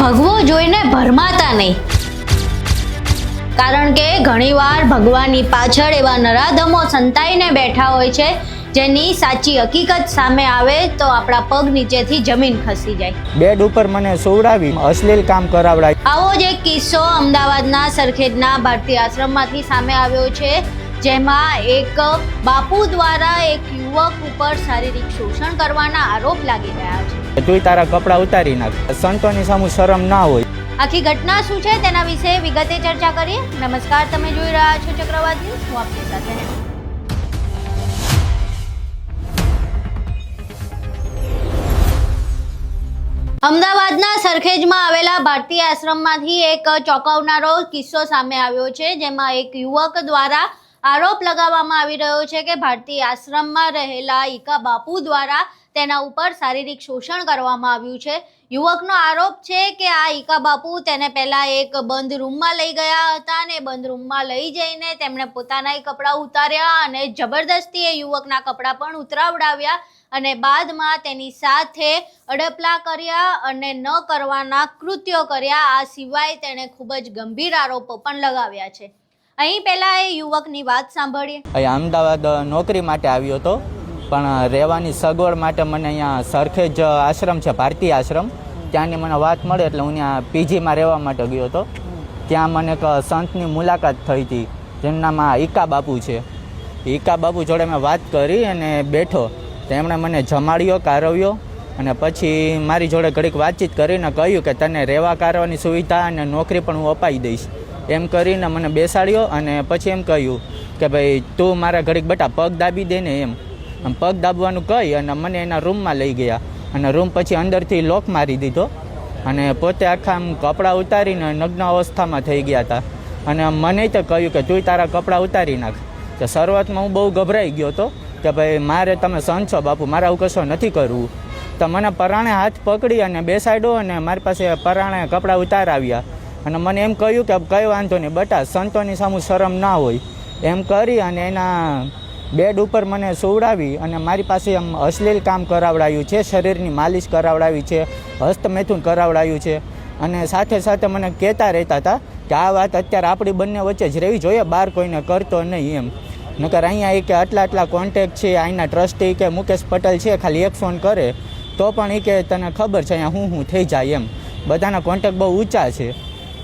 ભગવો જોઈને ભરમાતા નહીં, કારણ કે ઘણીવાર ભગવાનની પાછળ એવા નરાધમો સંતાઈને બેઠા હોય છે જેની સાચી હકીકત સામે આવે તો આપણા પગ નીચેથી જમીન ખસી જાય. બેડ ઉપર મને સુવડાવી અશ્લીલ કામ કરાવડાય. આવો જ એક કિસ્સો અમદાવાદના સરખેજના ભારતીય આશ્રમમાંથી સામે આવ્યો છે, જેમાં એક બાપુ દ્વારા એક યુવક ઉપર શારીરિક શોષણ કરવાના આરોપ લાગી રહ્યા છે. તું તારા કપડાં ઉતારી નાખ, સંતોની સામું શરમ ના હોય. આખી ઘટના શું છે તેના વિશે વિગતે ચર્ચા કરીએ. નમસ્કાર, તમે જોઈ રહ્યા છો ચક્રવાત ન્યૂઝ. હું આપની સાથે હેમા. અમદાવાદના સરખેજમાં આવેલા ભારતીય આશ્રમમાંથી એક ચોંકાવનારો કિસ્સો સામે આવ્યો છે, જેમાં એક યુવક દ્વારા આરોપ લગાવવામાં આવી રહ્યો છે કે ભારતીય આશ્રમમાં રહેલા ઈકા બાપુ દ્વારા તેના ઉપર શારીરિક શોષણ કરવામાં આવ્યું છે. યુવકનો આરોપ છે કે આ ઈકા બાપુ તેને પહેલા એક બંધ રૂમમાં લઈ ગયા હતા અને બંધ રૂમમાં લઈ જઈને તેમણે પોતાના કપડાં ઉતાર્યા અને જબરદસ્તી એ યુવકના કપડાં પણ ઉતરાવડાવ્યા અને બાદમાં તેની સાથે અડપલા કર્યા અને ન કરવાના કૃત્યો કર્યા. આ સિવાય તેણે ખૂબ જ ગંભીર આરોપો પણ લગાવ્યા છે. અહીં પહેલા એ યુવકની વાત સાંભળીએ. અહીં અમદાવાદ નોકરી માટે આવ્યો હતો, પણ રહેવાની સગવડ માટે મને અહીંયા સરખેજ આશ્રમ છે, ભારતીય આશ્રમ, ત્યાંની મને વાત મળે એટલે હું ત્યાં પીજીમાં રહેવા માટે ગયો હતો. ત્યાં મને એક સંતની મુલાકાત થઈ હતી, જેનું નામ ઈકા બાપુ છે. ઈકા બાપુ જોડે મેં વાત કરી અને બેઠો, તેમણે મને જમાડ્યો, કારવ્યો અને પછી મારી જોડે ઘડીક વાતચીત કરીને કહ્યું કે તને રહેવા કારવાની સુવિધા અને નોકરી પણ હું અપાઈ દઈશ. એમ કરીને મને બેસાડ્યો અને પછી એમ કહ્યું કે ભાઈ તું મારા ઘડીક બેટા પગ દાબી દે ને. એમ પગ દાબવાનું કહી અને મને એના રૂમમાં લઈ ગયા અને રૂમ પછી અંદરથી લોક મારી દીધો અને પોતે આખા આમ કપડાં ઉતારીને નગ્ન અવસ્થામાં થઈ ગયા હતા. અને મને તો કહ્યું કે તું તારા કપડાં ઉતારી નાખ. તો શરૂઆતમાં હું બહુ ગભરાઈ ગયો હતો કે ભાઈ મારે તમે સંત છો બાપુ, મારે આવું કશો નથી કરવું. તો મને પરાણે હાથ પકડી અને બેસાડ્યો અને મારી પાસે પરાણે કપડાં ઉતારાવ્યા અને મને એમ કહ્યું કે કંઈ વાંધો નહીં બટા, સંતોની સામું શરમ ના હોય. એમ કરી અને એના બેડ ઉપર મને સુવડાવી અને મારી પાસે આમ અશ્લીલ કામ કરાવડાવ્યું છે, શરીરની માલિશ કરાવડાવી છે, હસ્તમૈથુન કરાવડાવ્યું છે અને સાથે સાથે મને કહેતા રહેતા હતા કે આ વાત અત્યારે આપણી બંને વચ્ચે જ રહેવી જોઈએ, બહાર કોઈને કરતો નહીં. એમ નકર અહીંયા એ કે આટલા કોન્ટેક્ટ છે, અહીંના ટ્રસ્ટી કે મુકેશ પટેલ છે, ખાલી એક ફોન કરે તો પણ એ કે તને ખબર છે અહીંયા હું થઈ જાય. એમ બધાના કોન્ટેક્ટ બહુ ઊંચા છે.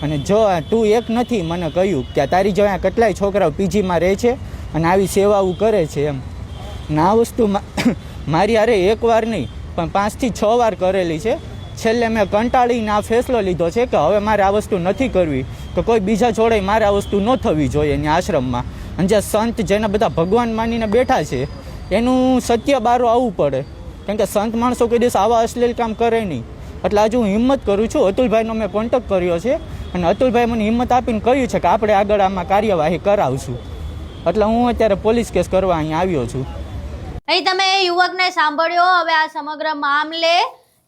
અને જો તું એક નથી, મને કહ્યું કે તારી જો અહીંયા કેટલાય છોકરાઓ પીજીમાં રહે છે અને આવી સેવાઓ કરે છે. એમ અને આ વસ્તુ મારી હારે એકવાર નહીં પણ 5 થી 6 વાર કરેલી છે. છેલ્લે મેં કંટાળીને આ ફેસલો લીધો છે કે હવે મારે આ વસ્તુ નથી કરવી, કે કોઈ બીજા જોડે મારે આ વસ્તુ ન થવી જોઈએ એની આશ્રમમાં. અને જે સંત જેને બધા ભગવાન માનીને બેઠા છે એનું સત્ય બારો આવવું પડે, કેમ કે સંત માણસો કોઈ દિવસ આવા અશ્લીલ કામ કરે નહીં. એટલે આજે હું હિંમત કરું છું. અતુલભાઈનો મેં કોન્ટેક્ટ કર્યો છે અને અતુલભાઈ મને હિંમત આપીને કહ્યું છે કે આપણે આગળ આમાં કાર્યવાહી કરાવશું. એટલે હું અત્યારે પોલીસ કેસ કરવા અહીંયા આવ્યો છું. અહીં તમે યુવકને સાંભળ્યો. હવે આ સમગ્ર મામલે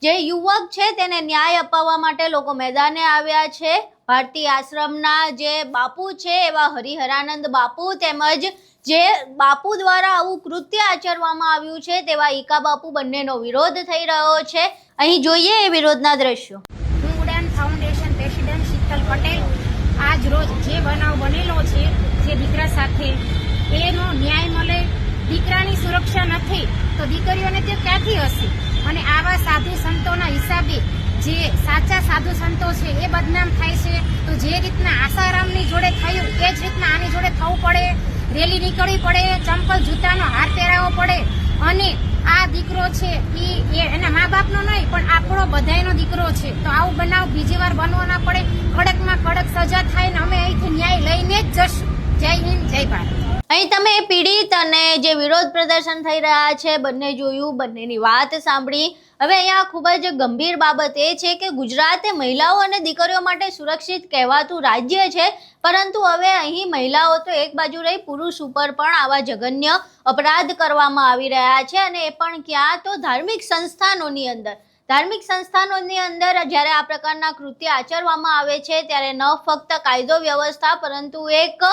જે યુવક છે તેને ન્યાય અપાવવા માટે લોકો મેદાને આવ્યા છે. ભારતીય આશ્રમના જે બાપુ છે એવા હરિહરાનંદ બાપુ તેમજ જે બાપુ દ્વારા આવું કૃત્ય આચરવામાં આવ્યું છે તેવા ઈકા બાપુ બંનેનો વિરોધ થઈ રહ્યો છે. અહીં જોઈએ એ વિરોધના દ્રશ્યો. હું ઉડાન ફાઉન્ડેશન પ્રેસિડેન્ટ શીતલ પટેલ. આજ રોજ જે બનાવ બનેલો છે જે દીકરા સાથે, એનો ન્યાય મળે. દીકરાની સુરક્ષા નથી તો દીકરીઓને તે ક્યાંથી હશે? અને આવા સાધુ સંતોના હિસાબે જે સાચા સાધુ સંતો છે એ બદનામ થાય છે. તો જે રીતના આસારામની જોડે થયું એ જ રીતના આની જોડે થવું પડે. રેલી નીકળવી પડે, ચંપલ જૂતાનો હાર પહેરાવવો પડે. અને આ દીકરો છે એ એના મા બાપનો નહીં પણ આપણો બધાયનો દીકરો છે. તો આવું બનાવ બીજી વાર બનવો ના પડે. કડકમાં કડક સજા થાય ને અમે અહીંથી ન્યાય લઈને જ જશું. જય હિન્દ, જય ભારત. અહીં તમે પીડિત અને જે વિરોધ પ્રદર્શન થઈ રહ્યા છે બંને જોયું, બંનેની વાત સાંભળી. હવે અહીંયા ખૂબ જ ગંભીર બાબત એ છે કે ગુજરાતે મહિલાઓ અને દીકરીઓ માટે સુરક્ષિત કહેવાતું રાજ્ય છે, પરંતુ હવે અહીં મહિલાઓ તો એક બાજુ રહી, પુરુષ ઉપર પણ આવા જઘન્ય અપરાધ કરવામાં આવી રહ્યા છે અને એ પણ ક્યાં તો ધાર્મિક સંસ્થાનોની અંદર. ધાર્મિક સંસ્થાનોની અંદર જ્યારે આ પ્રકારના કૃત્ય આચરવામાં આવે છે ત્યારે ન ફક્ત કાયદો વ્યવસ્થા પરંતુ એક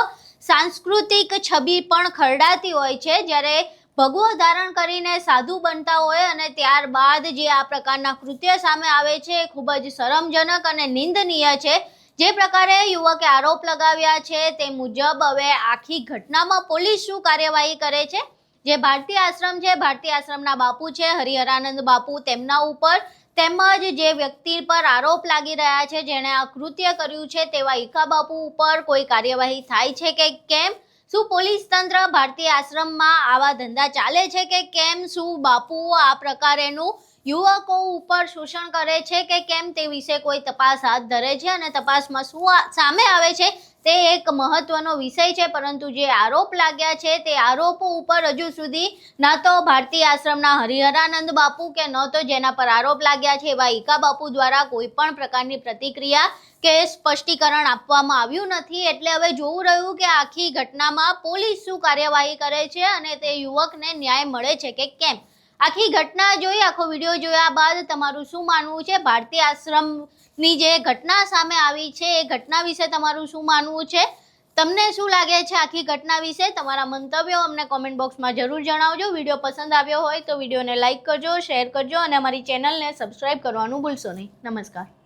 સાંસ્કૃતિક છબી પણ ખરડાતી હોય છે. જ્યારે ભગવો ધારણ કરીને સાધુ બનતા હોય અને ત્યારબાદ જે આ પ્રકારના કૃત્ય સામે આવે છે એ ખૂબ જ શરમજનક અને નિંદનીય છે. જે પ્રકારે યુવકે આરોપ લગાવ્યા છે તે મુજબ હવે આખી ઘટનામાં પોલીસ શું કાર્યવાહી કરે છે. જે ભારતી આશ્રમ છે, ભારતી આશ્રમના બાપુ છે હરિહરાનંદ બાપુ, તેમના ઉપર તેમજ જે વ્યક્તિ પર આરોપ લાગી રહ્યા છે જેણે આ કૃત્ય કર્યું છે તેવા ઈકા બાપુ ઉપર કોઈ કાર્યવાહી થાય છે કે કેમ? શું પોલીસ તંત્ર ભારતીય આશ્રમમાં આવા ધંધા ચાલે છે કે કેમ? શું બાપુઓ આ પ્રકારેનું યુવકો ઉપર શોષણ કરે છે કે કેમ તે વિશે કોઈ તપાસ હાથ ધરે છે અને તપાસમાં શું સામે આવે છે તે એક મહત્વનો વિષય છે. પરંતુ જે આરોપ લાગ્યા છે તે આરોપો ઉપર હજુ સુધી ન તો ભારતીય આશ્રમના હરિહરાનંદ બાપુ કે ન તો જેના પર આરોપ લાગ્યા છે એવા ઈકા બાપુ દ્વારા કોઈ પણ પ્રકારની પ્રતિક્રિયા કે સ્પષ્ટીકરણ આપવામાં આવ્યું નથી. એટલે હવે જોવું રહ્યું કે આખી ઘટનામાં પોલીસ શું કાર્યવાહી કરે છે અને તે યુવકને ન્યાય મળે છે કે કેમ. આખી ઘટના જોઈ, આખો વિડીયો જોયા બાદ તમારું શું માનવું છે? ભારતીય આશ્રમની જે ઘટના સામે આવી છે એ ઘટના વિશે તમારું શું માનવું છે? તમને શું લાગે છે આખી ઘટના વિશે? તમારા મંતવ્યો અમને કોમેન્ટ બોક્સમાં જરૂર જણાવજો. વિડીયો પસંદ આવ્યો હોય તો વિડીયોને લાઇક કરજો, શેર કરજો અને અમારી ચેનલને સબસ્ક્રાઇબ કરવાનું ભૂલશો નહીં. નમસ્કાર.